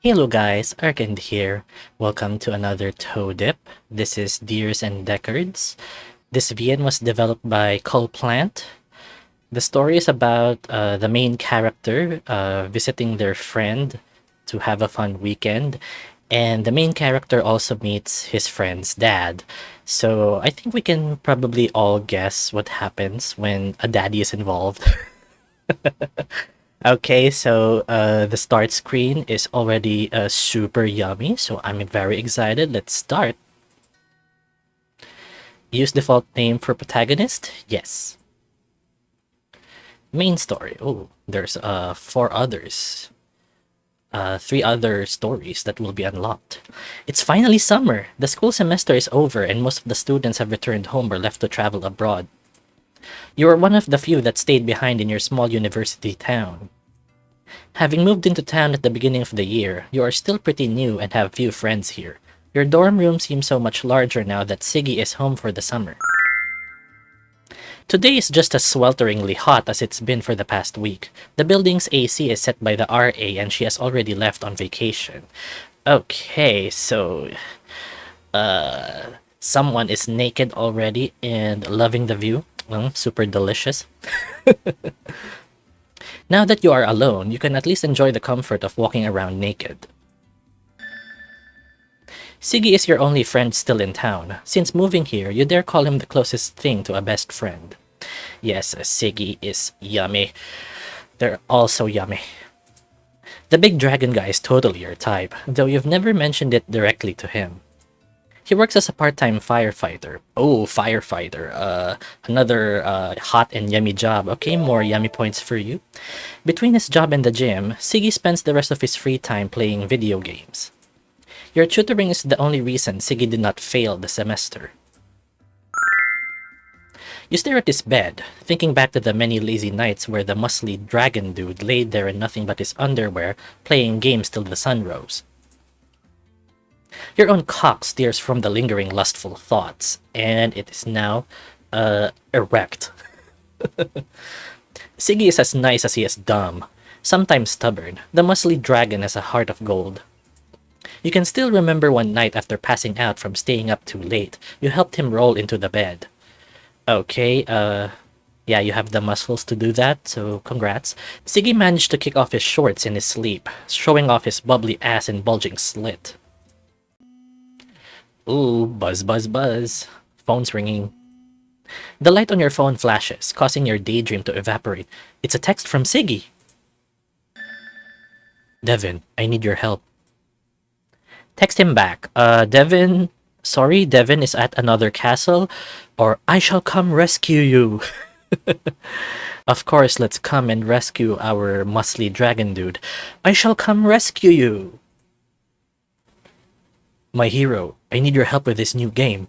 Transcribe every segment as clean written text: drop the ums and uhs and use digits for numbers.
Hello guys, Arcand here. Welcome to another toe dip. This is Deers and Deckards. This VN was developed by KulPlant. The story is about the main character visiting their friend to have a fun weekend, and the main character also meets his friend's dad. So I think we can probably all guess what happens when a daddy is involved. Okay, so the start screen is already super yummy, so I'm very excited. Let's start. Use default name for protagonist? Yes. Main story. Oh, there's four others. Three other stories that will be unlocked. It's finally summer. The school semester is over and most of the students have returned home or left to travel abroad. You are one of the few that stayed behind in your small university town. Having moved into town at the beginning of the year, you are still pretty new and have few friends here. Your dorm room seems so much larger now that Siggy is home for the summer. Today is just as swelteringly hot as it's been for the past week. The building's AC is set by the RA and she has already left on vacation. Okay, so someone is naked already and loving the view. Super delicious. Now that you are alone, you can at least enjoy the comfort of walking around naked. Siggy is your only friend still in town. Since moving here, you dare call him the closest thing to a best friend. Yes, Siggy is yummy. They're all so yummy. The big dragon guy is totally your type, though you've never mentioned it directly to him. He works as a part-time firefighter. Oh, firefighter. Another hot and yummy job. Okay, more yummy points for you. Between his job and the gym, Siggy spends the rest of his free time playing video games. Your tutoring is the only reason Siggy did not fail the semester. You stare at his bed, thinking back to the many lazy nights where the muscly dragon dude laid there in nothing but his underwear, playing games till the sun rose. Your own cock steers from the lingering lustful thoughts, and it is now, erect. Siggy is as nice as he is dumb. Sometimes stubborn, the muscly dragon has a heart of gold. You can still remember one night after passing out from staying up too late, you helped him roll into the bed. Okay, yeah, you have the muscles to do that, so congrats. Siggy managed to kick off his shorts in his sleep, showing off his bubbly ass and bulging slit. Ooh, buzz buzz buzz. Phone's ringing. The light on your phone flashes, causing your daydream to evaporate. It's a text from Siggy. Devin, I need your help. Text him back. Devin, sorry, Devin is at another castle, or I shall come rescue you. Of course, let's come and rescue our muscly dragon dude. I shall come rescue you. My hero, I need your help with this new game.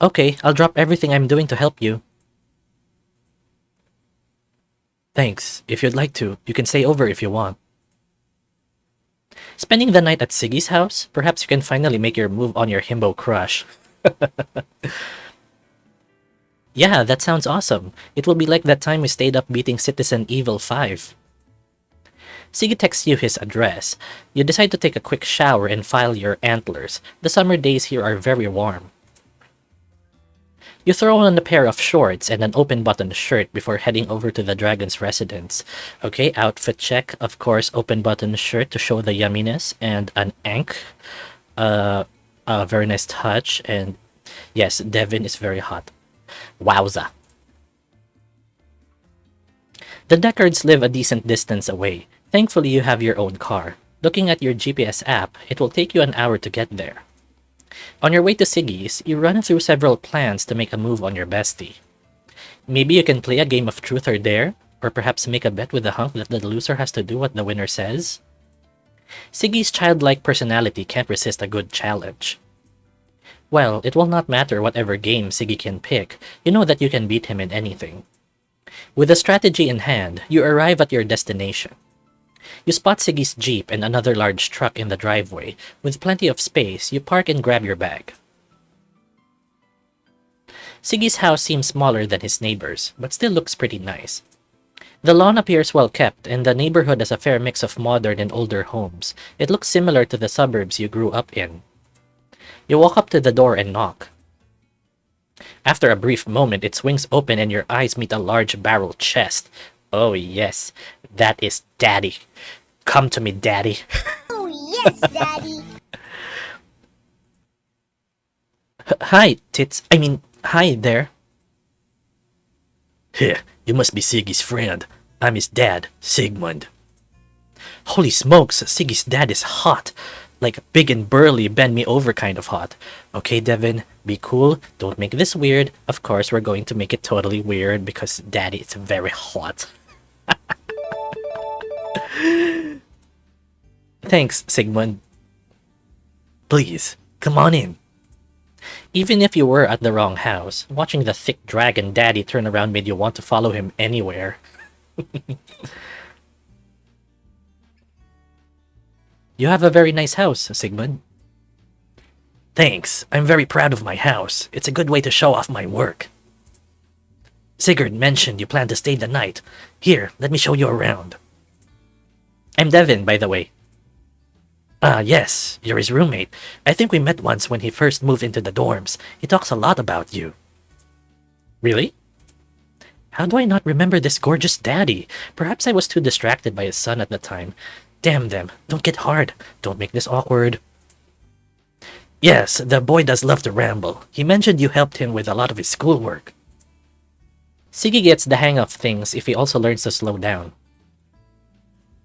Okay, I'll drop everything I'm doing to help you. Thanks. If you'd like to, you can stay over if you want. Spending the night at Siggy's house? Perhaps you can finally make your move on your himbo crush. Yeah, that sounds awesome. It will be like that time we stayed up beating Citizen Evil 5. Siggy texts you his address. You decide to take a quick shower and file your antlers. The summer days here are very warm. You throw on a pair of shorts and an open-button shirt before heading over to the dragon's residence. Okay, outfit check. Of course, open-button shirt to show the yumminess and an ankh. A very nice touch. And yes, Devin is very hot. Wowza. The Deckards live a decent distance away. Thankfully, you have your own car. Looking at your GPS app, it will take you an hour to get there. On your way to Siggy's, you run through several plans to make a move on your bestie. Maybe you can play a game of truth or dare, or perhaps make a bet with the hunk that the loser has to do what the winner says. Siggy's childlike personality can't resist a good challenge. Well, it will not matter whatever game Siggy can pick, you know that you can beat him in anything. With a strategy in hand, you arrive at your destination. You spot Siggy's jeep and another large truck in the driveway. With plenty of space, you park and grab your bag. Siggy's house seems smaller than his neighbors, but still looks pretty nice. The lawn appears well kept, and the neighborhood has a fair mix of modern and older homes. It looks similar to the suburbs you grew up in. You walk up to the door and knock. After a brief moment, it swings open and your eyes meet a large barrel chest. Oh yes, that is Daddy. Come to me, Daddy. Oh, yes, Daddy. Hi, tits. Hi there. Heh, you must be Siggy's friend. I'm his dad, Sigmund. Holy smokes, Siggy's dad is hot. Like big and burly, bend me over kind of hot. Okay, Devin, be cool. Don't make this weird. Of course, we're going to make it totally weird because Daddy is very hot. Thanks, Sigmund. Please, come on in. Even if you were at the wrong house, watching the thick dragon Daddy turn around made you want to follow him anywhere. You have a very nice house, Sigmund. Thanks. I'm very proud of my house. It's a good way to show off my work. Sigurd mentioned you plan to stay the night. Here, let me show you around. I'm Devin, by the way. Ah, yes, you're his roommate. I think we met once when he first moved into the dorms. He talks a lot about you. Really? How do I not remember this gorgeous daddy? Perhaps I was too distracted by his son at the time. Damn them, don't get hard. Don't make this awkward. Yes, the boy does love to ramble. He mentioned you helped him with a lot of his schoolwork. Siggy gets the hang of things if he also learns to slow down.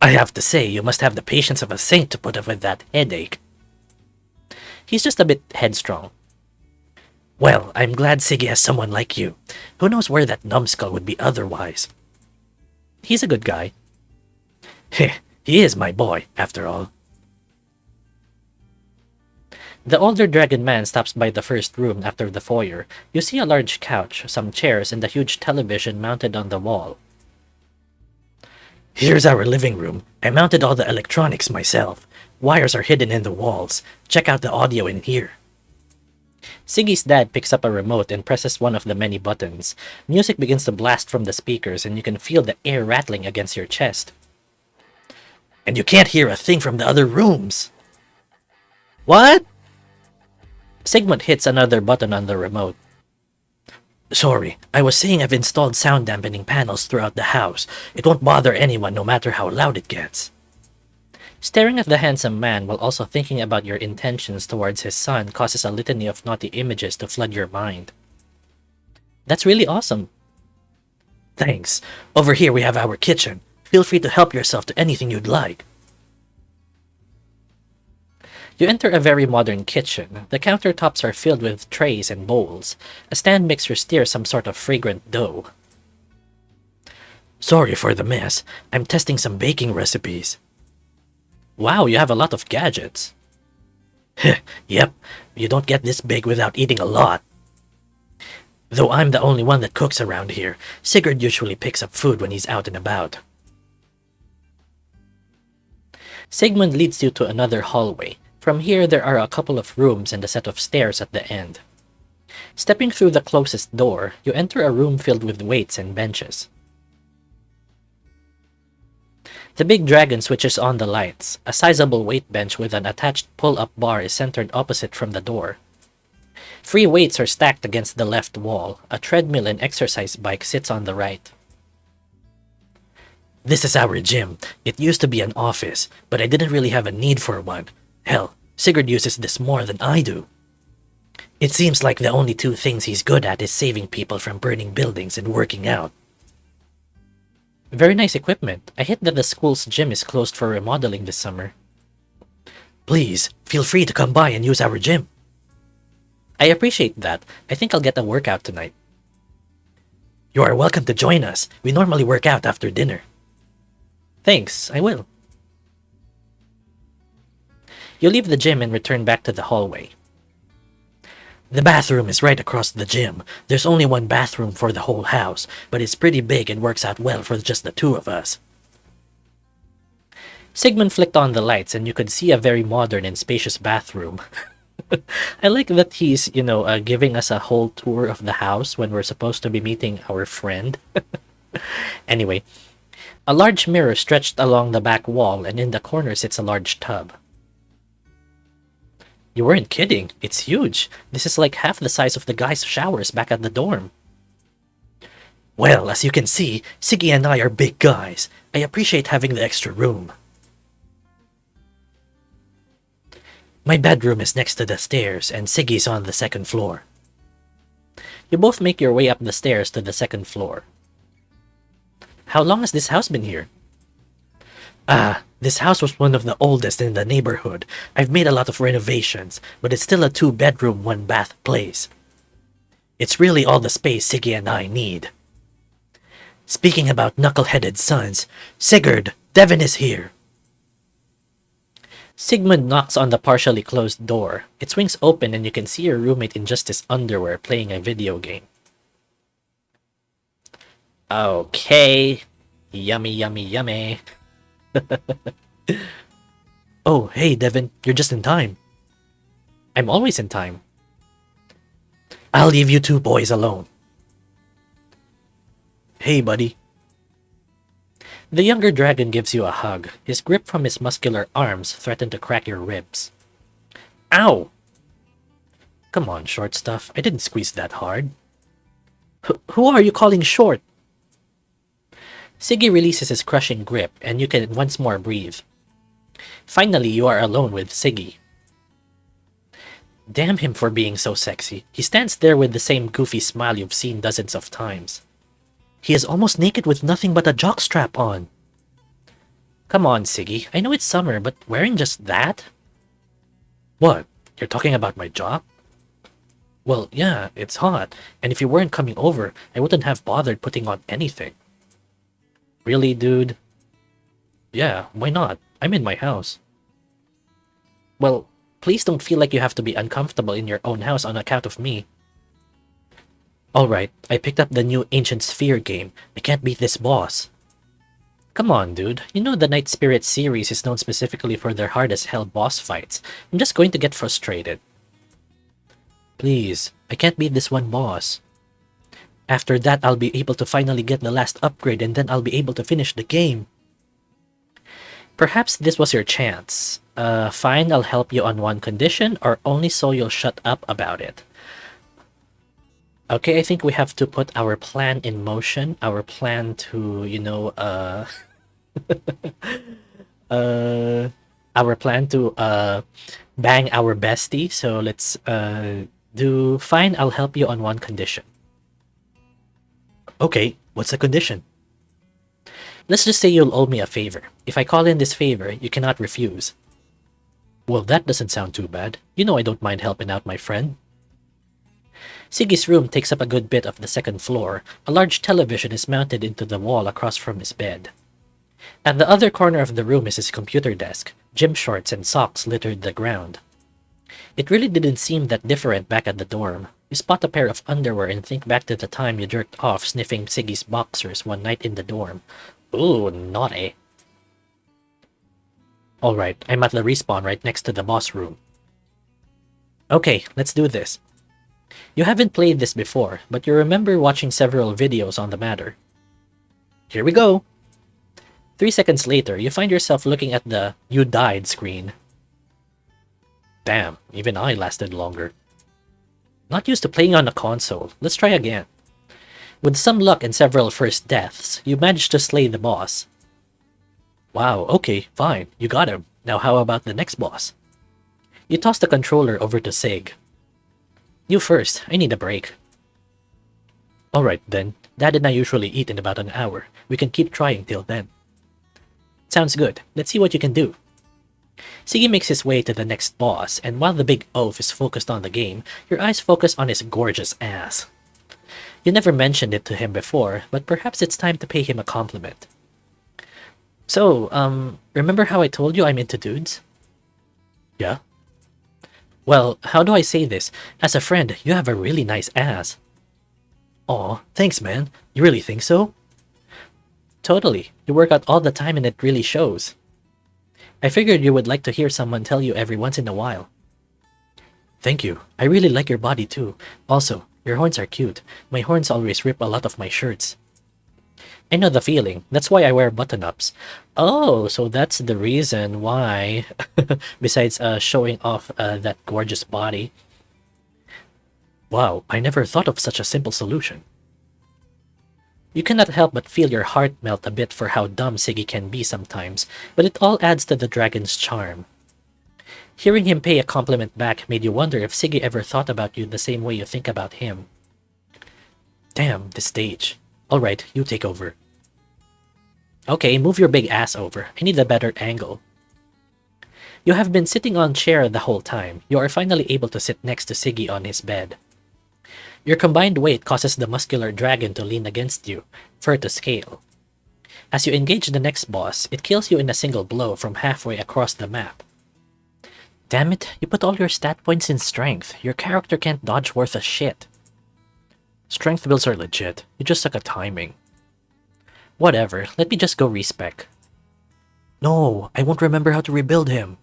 I have to say, you must have the patience of a saint to put up with that headache. He's just a bit headstrong. Well, I'm glad Siggy has someone like you. Who knows where that numbskull would be otherwise? He's a good guy. Heh, he is my boy, after all. The older dragon man stops by the first room after the foyer. You see a large couch, some chairs, and a huge television mounted on the wall. Here's our living room. I mounted all the electronics myself. Wires are hidden in the walls. Check out the audio in here. Siggy's dad picks up a remote and presses one of the many buttons. Music begins to blast from the speakers and you can feel the air rattling against your chest. And you can't hear a thing from the other rooms. What? Sigmund hits another button on the remote. Sorry, I was saying I've installed sound dampening panels throughout the house. It won't bother anyone no matter how loud it gets. Staring at the handsome man while also thinking about your intentions towards his son causes a litany of naughty images to flood your mind. That's really awesome. Thanks. Over here we have our kitchen. Feel free to help yourself to anything you'd like. You enter a very modern kitchen. The countertops are filled with trays and bowls. A stand mixer steers some sort of fragrant dough. Sorry for the mess. I'm testing some baking recipes. Wow, you have a lot of gadgets. Yep, you don't get this big without eating a lot. Though I'm the only one that cooks around here, Sigurd usually picks up food when he's out and about. Sigmund leads you to another hallway. From here, there are a couple of rooms and a set of stairs at the end. Stepping through the closest door, you enter a room filled with weights and benches. The big dragon switches on the lights. A sizable weight bench with an attached pull-up bar is centered opposite from the door. 3 weights are stacked against the left wall. A treadmill and exercise bike sits on the right. This is our gym. It used to be an office, but I didn't really have a need for one. Hell, Sigurd uses this more than I do. It seems like the only 2 things he's good at is saving people from burning buildings and working out. Very nice equipment. I hate that the school's gym is closed for remodeling this summer. Please, feel free to come by and use our gym. I appreciate that. I think I'll get a workout tonight. You are welcome to join us. We normally work out after dinner. Thanks, I will. You leave the gym and return back to the hallway. The bathroom is right across the gym. There's only one bathroom for the whole house, but it's pretty big and works out well for just the 2 of us. Sigmund flicked on the lights and you could see a very modern and spacious bathroom. I like that he's, giving us a whole tour of the house when we're supposed to be meeting our friend. Anyway, A large mirror stretched along the back wall, and in the corner sits a large tub. You weren't kidding. It's huge. This is like half the size of the guys' showers back at the dorm. Well, as you can see, Siggy and I are big guys. I appreciate having the extra room. My bedroom is next to the stairs, and Siggy's on the second floor. You both make your way up the stairs to the second floor. How long has this house been here? This house was one of the oldest in the neighborhood. I've made a lot of renovations, but it's still a 2-bedroom, 1-bath place. It's really all the space Siggy and I need. Speaking about knuckle-headed sons, Sigurd, Devin is here. Sigmund knocks on the partially closed door. It swings open and you can see your roommate in just his underwear playing a video game. Okay. Yummy, yummy, yummy. Oh, hey, Devin, you're just in time. I'm always in time. I'll leave you two boys alone. Hey, buddy. The younger dragon gives you a hug. His grip from his muscular arms threatened to crack your ribs. Ow! Come on, short stuff. I didn't squeeze that hard. Who are you calling short? Siggy releases his crushing grip, and you can once more breathe. Finally, you are alone with Siggy. Damn him for being so sexy. He stands there with the same goofy smile you've seen dozens of times. He is almost naked with nothing but a jockstrap on. Come on, Siggy. I know it's summer, but wearing just that? What? You're talking about my jock? Well, yeah, it's hot, and if you weren't coming over, I wouldn't have bothered putting on anything. Really, dude? Yeah, why not? I'm in my house. Well, please don't feel like you have to be uncomfortable in your own house on account of me. Alright, I picked up the new Ancient Sphere game. I can't beat this boss. Come on, dude. You know the Night Spirit series is known specifically for their hard-as-hell boss fights. I'm just going to get frustrated. Please, I can't beat this one boss. After that, I'll be able to finally get the last upgrade and then I'll be able to finish the game. Perhaps this was your chance. Fine, I'll help you on one condition, or only so you'll shut up about it. Okay, I think we have to put our plan in motion. Our plan to, our plan to, bang our bestie. So let's, do, fine, I'll help you on one condition. Okay, what's the condition? Let's just say you'll owe me a favor. If I call in this favor, you cannot refuse. Well, that doesn't sound too bad. You know I don't mind helping out my friend. Siggy's room takes up a good bit of the second floor. A large television is mounted into the wall across from his bed. At the other corner of the room is his computer desk. Gym shorts and socks littered the ground. It really didn't seem that different back at the dorm. You spot a pair of underwear and think back to the time you jerked off sniffing Siggy's boxers one night in the dorm. Ooh, naughty. Alright, I'm at the respawn right next to the boss room. Okay, let's do this. You haven't played this before, but you remember watching several videos on the matter. Here we go! 3 seconds later, you find yourself looking at the "You died" screen. Damn, even I lasted longer. Not used to playing on a console. Let's try again. With some luck and several first deaths, you managed to slay the boss. Wow, okay, fine, you got him. Now how about the next boss? You toss the controller over to Sig. You first, I need a break. Alright then, Dad and I usually eat in about an hour. We can keep trying till then. Sounds good, let's see what you can do. Siggy makes his way to the next boss, and while the big oaf is focused on the game, your eyes focus on his gorgeous ass. You never mentioned it to him before, but perhaps it's time to pay him a compliment. So, remember how I told you I'm into dudes? Yeah? Well, how do I say this? As a friend, you have a really nice ass. Aw, thanks man. You really think so? Totally. You work out all the time and it really shows. I figured you would like to hear someone tell you every once in a while. Thank you. I really like your body too. Also, your horns are cute. My horns always rip a lot of my shirts. I know the feeling. That's why I wear button-ups. Oh, so that's the reason why, besides showing off that gorgeous body. Wow, I never thought of such a simple solution. You cannot help but feel your heart melt a bit for how dumb Siggy can be sometimes, but it all adds to the dragon's charm. Hearing him pay a compliment back made you wonder if Siggy ever thought about you the same way you think about him. Damn, this stage. Alright, you take over. Okay, move your big ass over. I need a better angle. You have been sitting on chair the whole time. You are finally able to sit next to Siggy on his bed. Your combined weight causes the muscular dragon to lean against you, fur to scale. As you engage the next boss, it kills you in a single blow from halfway across the map. Damn it, you put all your stat points in strength. Your character can't dodge worth a shit. Strength builds are legit. You just suck at timing. Whatever, let me just go respec. No, I won't remember how to rebuild him.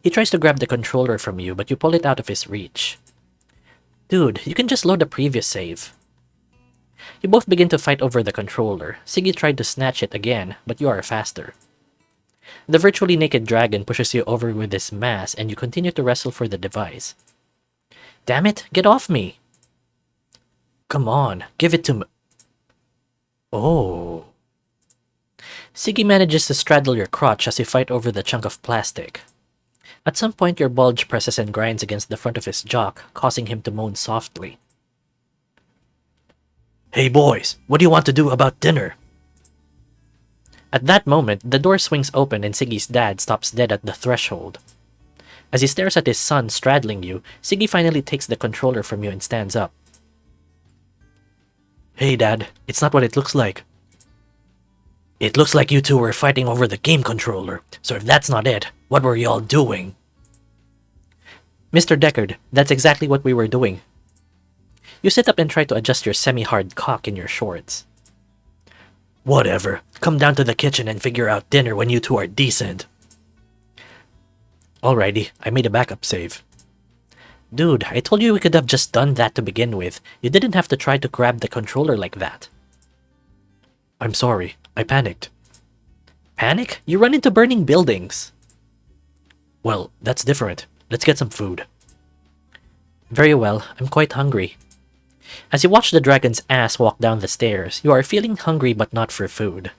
He tries to grab the controller from you, but you pull it out of his reach. Dude, you can just load the previous save. You both begin to fight over the controller. Siggy tried to snatch it again, but you are faster. The virtually naked dragon pushes you over with his mass, and you continue to wrestle for the device. Damn it, get off me! Come on, give it to me. Oh. Siggy manages to straddle your crotch as you fight over the chunk of plastic. At some point, your bulge presses and grinds against the front of his jock, causing him to moan softly. Hey boys, what do you want to do about dinner? At that moment, the door swings open and Siggy's dad stops dead at the threshold. As he stares at his son straddling you, Siggy finally takes the controller from you and stands up. Hey Dad, it's not what it looks like. It looks like you two were fighting over the game controller, so if that's not it, what were y'all doing? Mr. Deckard, that's exactly what we were doing. You sit up and try to adjust your semi-hard cock in your shorts. Whatever, come down to the kitchen and figure out dinner when you two are decent. Alrighty, I made a backup save. Dude, I told you we could have just done that to begin with. You didn't have to try to grab the controller like that. I'm sorry, I panicked. Panic? You run into burning buildings. Well, that's different. Let's get some food. Very well, I'm quite hungry. As you watch the dragon's ass walk down the stairs, you are feeling hungry but not for food.